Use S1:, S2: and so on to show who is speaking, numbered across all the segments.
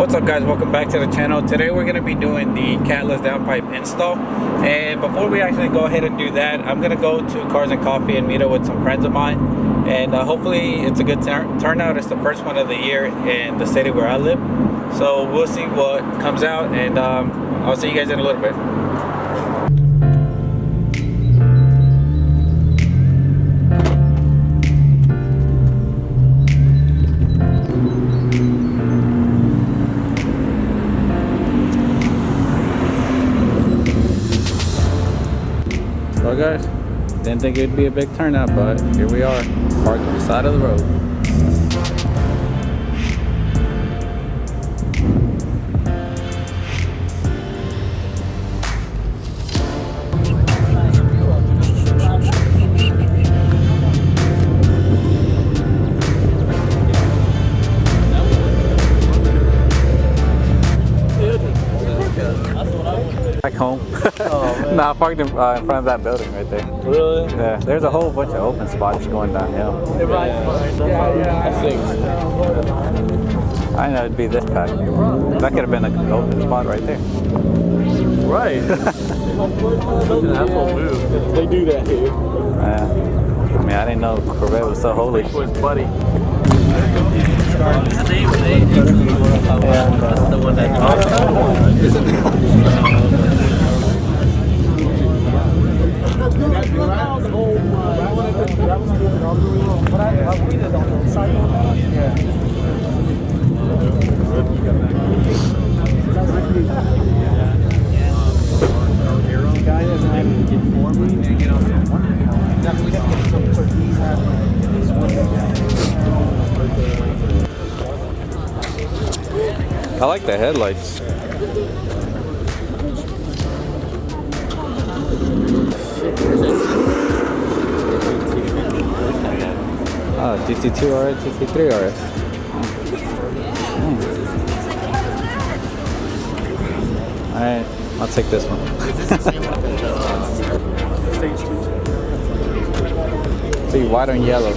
S1: What's up, guys? Welcome back to the channel. Today we're going to be doing the Catless downpipe install, and before we actually go ahead and do that, I'm going to go to Cars and Coffee and meet up with some friends of mine, and hopefully it's a good turnout. It's the first one of the year in the city where I live, so we'll see what comes out, and I'll see you guys in a little bit. Well, guys, didn't think it'd be a big turnout, but here we are, parked on the side of the road. Back home. Oh, nah, I parked in front of that building right there. Really? Yeah, there's a whole bunch of open spots going downhill. I think. I didn't know it'd be this packed. That could have been an open spot right there. Right. Asshole move. They do that here. Yeah. I mean, I didn't know Corvette was so holy. Buddy. That's the one that I like the headlights. Oh, GT2 RS, GT3 RS. Alright, I'll take this one. See, white and yellow.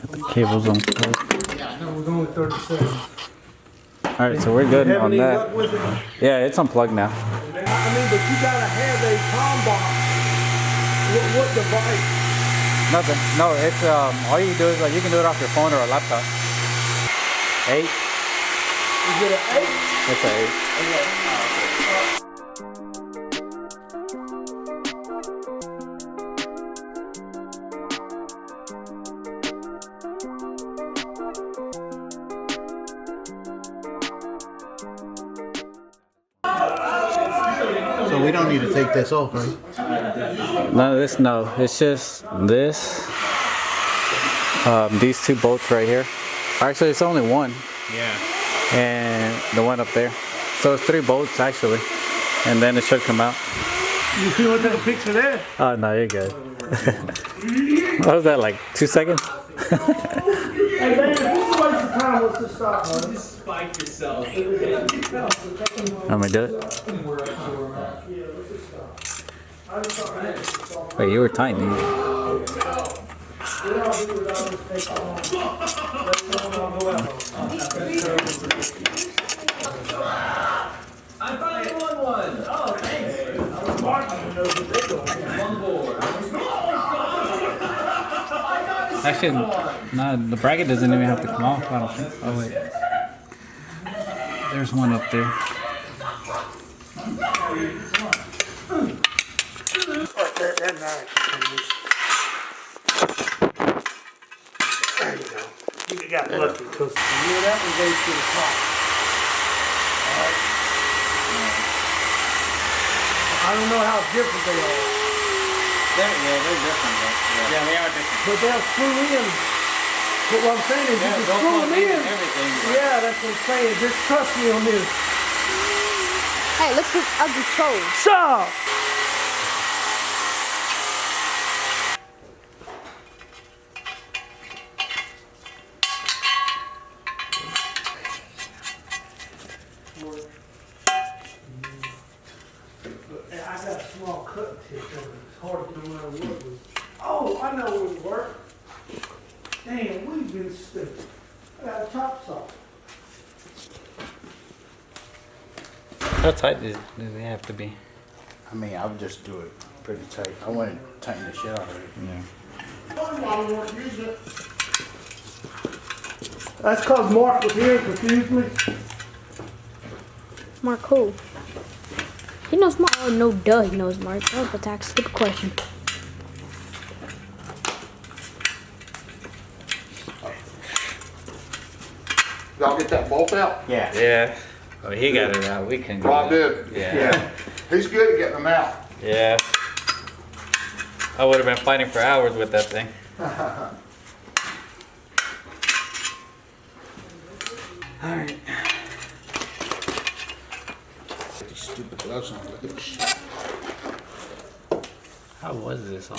S1: Put the cables on.
S2: Yeah, no, we're going 37.
S1: Alright, so we're good on that. Yeah, it's unplugged now.
S2: I mean, but you gotta have a COM box. What device?
S1: Nothing. No, it's all you do is you can do it off your phone or a laptop. 8.
S2: Is it an 8?
S1: It's an 8.
S3: So we don't need to take this off, right?
S1: None of this, no. It's just this. These two bolts right here. Actually, it's only one.
S3: Yeah. And
S1: the one up there. So it's 3 bolts actually. And then it should come out.
S2: You see what take a picture there?
S1: Oh, no, you're good. What was that, like 2 seconds?
S2: Hey, man, if this waste of time, what's to stop, man?
S4: Just spike yourself.
S1: I'm gonna do it. Wait, you were tiny.
S4: I finally won one. Oh, thanks. One board.
S1: Actually, no, the bracket doesn't even have to come off, I don't think. Oh, wait. There's one up there.
S2: There you go. You got lucky because that one goes to the top. Alright. I don't know how different they are.
S1: They're different, though. Yeah, they are different.
S2: But they'll screw in. But what I'm saying is you can screw them in. Yeah, that's what I'm saying. Just trust me on this.
S5: Hey, look at this ugly troll.
S2: Stop! It's hard to know where to work with. Oh, I know where to work. Damn, we've been stupid. I got a chop saw.
S1: How tight do they have to be?
S3: I mean, I would just do it pretty tight. I wouldn't tighten the shit out of it.
S1: Yeah.
S2: Why we weren't using it? That's because Mark was here and confused me.
S5: Mark who? He knows Mark. Oh, no, duh, he knows Mark. Oh, but that's a stupid question.
S6: Y'all get that bolt out?
S3: Yeah.
S1: Yeah. Oh, he got it out. We can get
S6: Rob
S1: it.
S6: did.
S1: Yeah.
S6: He's good at getting them out.
S1: Yeah. I would have been fighting for hours with that thing. Alright.
S3: These stupid gloves on. Look at this shit.
S1: How was this on?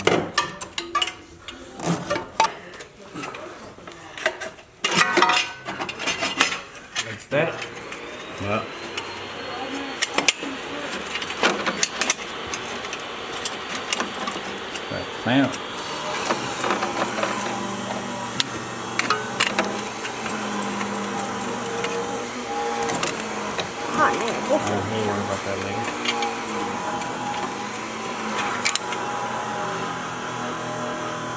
S1: Like that?
S3: Yeah.
S1: Right, clamp.
S5: Hot man.
S1: We'll worry about that later.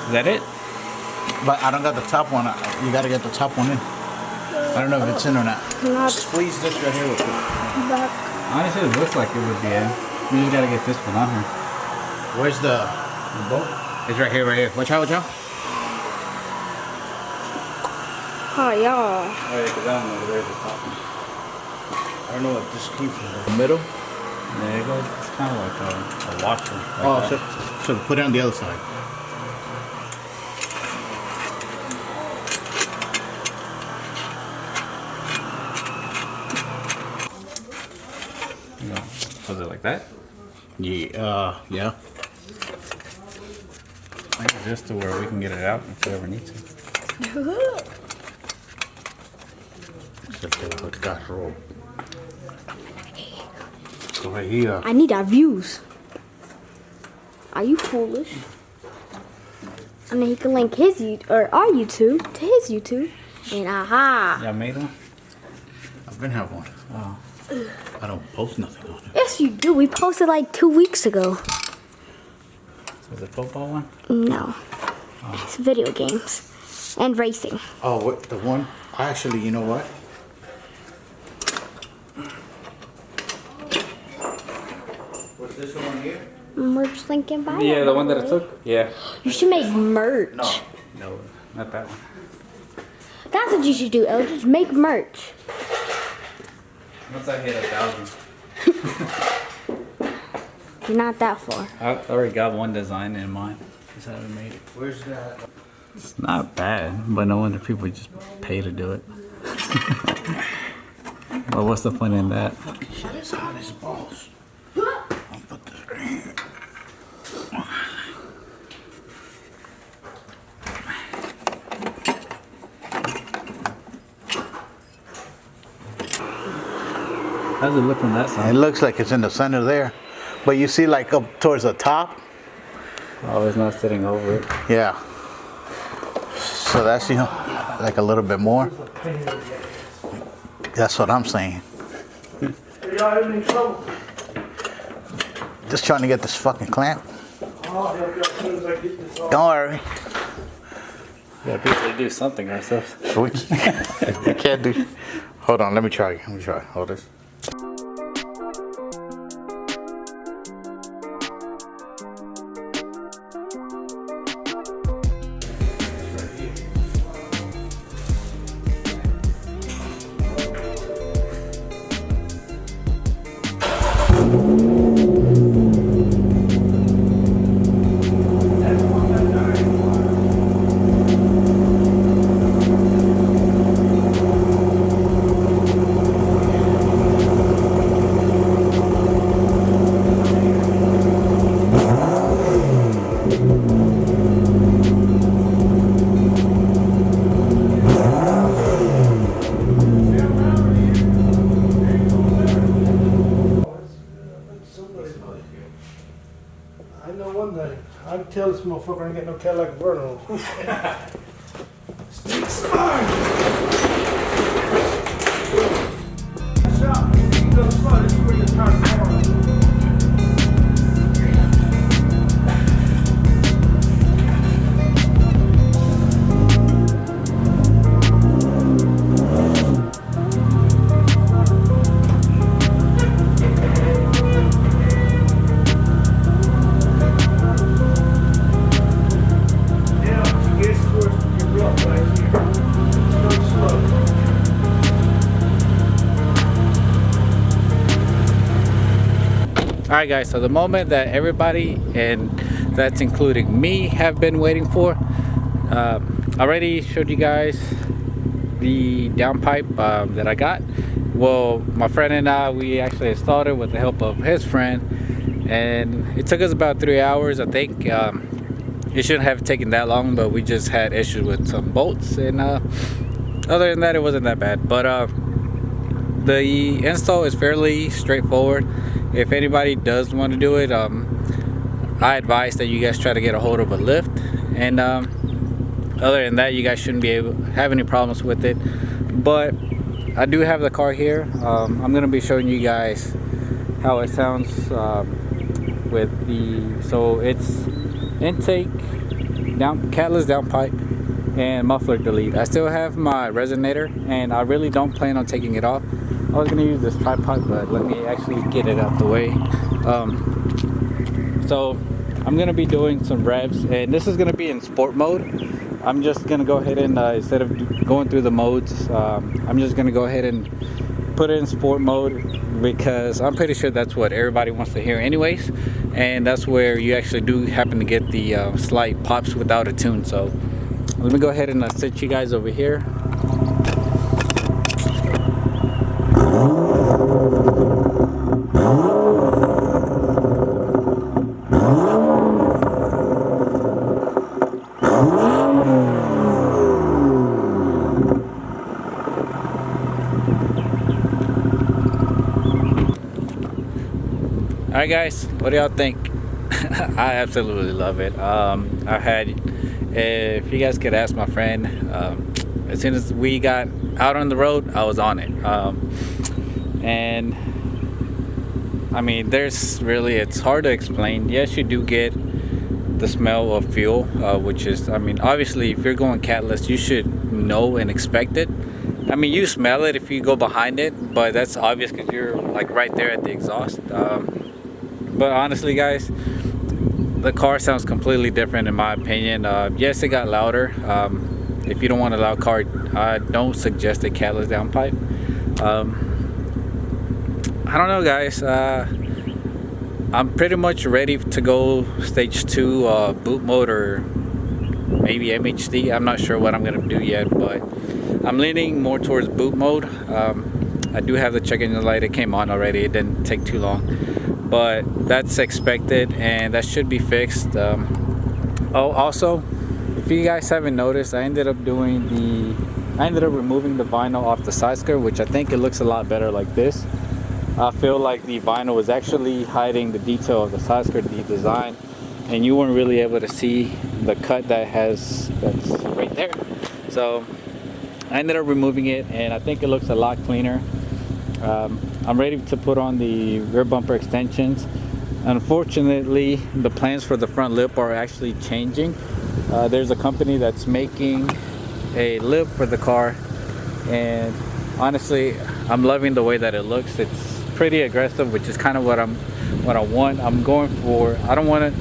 S1: Is that it?
S3: But I don't got the top one. You gotta get the top one in. I don't know if it's in or not.
S5: Not
S3: Squeeze this right here with it.
S5: back.
S1: Honestly, it looks like it would be in. We just gotta get this one on here.
S3: Where's the bolt?
S1: It's right here, right here. Watch out, watch out.
S5: Oh, yeah.
S1: Oh, yeah, because I don't know where's the top one.
S3: I don't know if this came from the middle.
S1: There it goes. It's kind of like a washer. Like
S3: Oh,
S1: that.
S3: so put it on the other side.
S1: You know, was it like that?
S3: Yeah.
S1: I think it's just to where we can get it out if we ever need to.
S3: So right here.
S5: I need our views. Are you foolish? And then he can link his or our YouTube to his YouTube. And aha.
S1: Y'all made one?
S3: I've been having one.
S1: Oh.
S3: I don't post nothing on it.
S5: Yes, you do. We posted like 2 weeks ago.
S1: Was it football one?
S5: No. It's video games and racing.
S3: Oh, what the one? Actually, you know what? What's this one here?
S5: Merch link in bio.
S1: Yeah, the one that I took? Yeah.
S5: You should make merch.
S1: No, not that one.
S5: That's what you should do, El. Just make merch.
S1: Once I hit 1,000.
S5: You're not that far.
S1: I already got one design in mind. Just haven't made it.
S3: Where's that?
S1: It's not bad, but no wonder people just pay to do it. But what's the fun in that?
S3: Fucking shit is hot as balls. I'll put this right here.
S1: How's it look from that
S3: It
S1: side?
S3: looks like it's in the center there. But you see like up towards the top?
S1: Oh, it's not sitting over it.
S3: Yeah. So that's, you know, like a little bit more. That's what I'm saying.
S2: Are y'all having any trouble?
S3: Just trying to get this fucking clamp.
S2: I'll help you as soon as I get this off.
S3: Don't worry.
S1: We gotta basically do something ourselves.
S3: We can't do. Hold on, let me try. Hold this.
S2: can tell this motherfucker ain't got no Cadillac converter on. Stick smart. Shop, you go slow. This is where you turn the car.
S1: Alright guys, so the moment that everybody, and that's including me, have been waiting for, I already showed you guys the downpipe that I got. Well, my friend and I, we actually installed it with the help of his friend, and it took us about 3 hours. I think it shouldn't have taken that long, but we just had issues with some bolts, and other than that, it wasn't that bad. But the install is fairly straightforward. If anybody does want to do it, I advise that you guys try to get a hold of a lift, and other than that, you guys shouldn't be able to have any problems with it. But I do have the car here. I'm going to be showing you guys how it sounds with the, so it's intake, Catless downpipe, and muffler delete. I still have my resonator, and I really don't plan on taking it off. I was going to use this tripod, but let me actually get it out the way. So I'm going to be doing some revs, and this is going to be in sport mode. I'm just going to go ahead and instead of going through the modes, I'm just going to go ahead and put it in sport mode, because I'm pretty sure that's what everybody wants to hear anyways, and that's where you actually do happen to get the slight pops without a tune. So let me go ahead and sit you guys over here. Alright guys, what do y'all think? I absolutely love it. I had, if you guys could ask my friend, as soon as we got out on the road, I was on it. And I mean, there's really, it's hard to explain. Yes, you do get the smell of fuel, which is, I mean, obviously if you're going Catless, you should know and expect it. I mean, you smell it if you go behind it, but that's obvious because you're like right there at the exhaust. But honestly guys, the car sounds completely different in my opinion. Yes, it got louder. If you don't want a loud car, I don't suggest a Catless downpipe. I don't know guys, I'm pretty much ready to go stage 2 boot mode, or maybe MHD. I'm not sure what I'm gonna do yet, but I'm leaning more towards boot mode. I do have the check engine light. It came on already. It didn't take too long, but that's expected and that should be fixed. Oh, also, if you guys haven't noticed, I ended up removing the vinyl off the side skirt, which I think it looks a lot better like this. I feel like the vinyl was actually hiding the detail of the side skirt, the design, and you weren't really able to see the cut that's right there. So I ended up removing it, and I think it looks a lot cleaner. I'm ready to put on the rear bumper extensions. Unfortunately, the plans for the front lip are actually changing. There's a company that's making a lip for the car, and honestly, I'm loving the way that it looks. It's pretty aggressive, which is kind of what I want. I'm going for, I don't want to,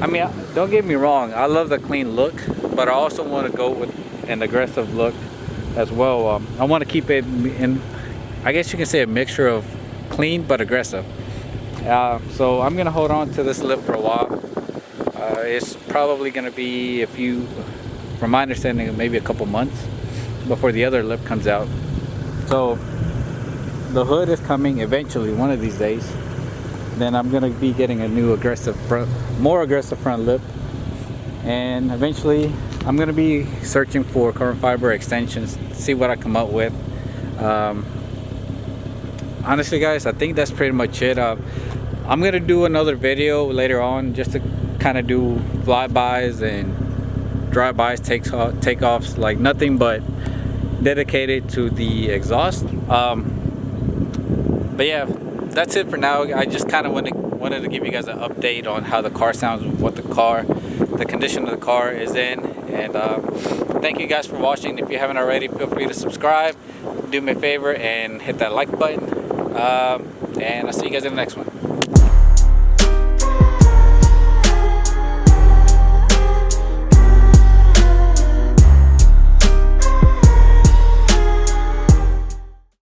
S1: I mean, don't get me wrong, I love the clean look, but I also want to go with an aggressive look as well. I want to keep it in, I guess you can say, a mixture of clean but aggressive. So I'm gonna hold on to this lip for a while. It's probably gonna be from my understanding, maybe a couple months before the other lip comes out. So the hood is coming eventually, one of these days. Then I'm gonna be getting a new more aggressive front lip, and eventually I'm gonna be searching for carbon fiber extensions, see what I come up with. Honestly guys, I think that's pretty much it. I'm gonna do another video later on just to kind of do flybys and drive-bys, takeoffs, like nothing but dedicated to the exhaust. But yeah, that's it for now. I just kind of wanted to give you guys an update on how the car sounds, what the condition of the car is in. And thank you guys for watching. If you haven't already, feel free to subscribe, do me a favor and hit that like button. And I'll see you guys in the next one.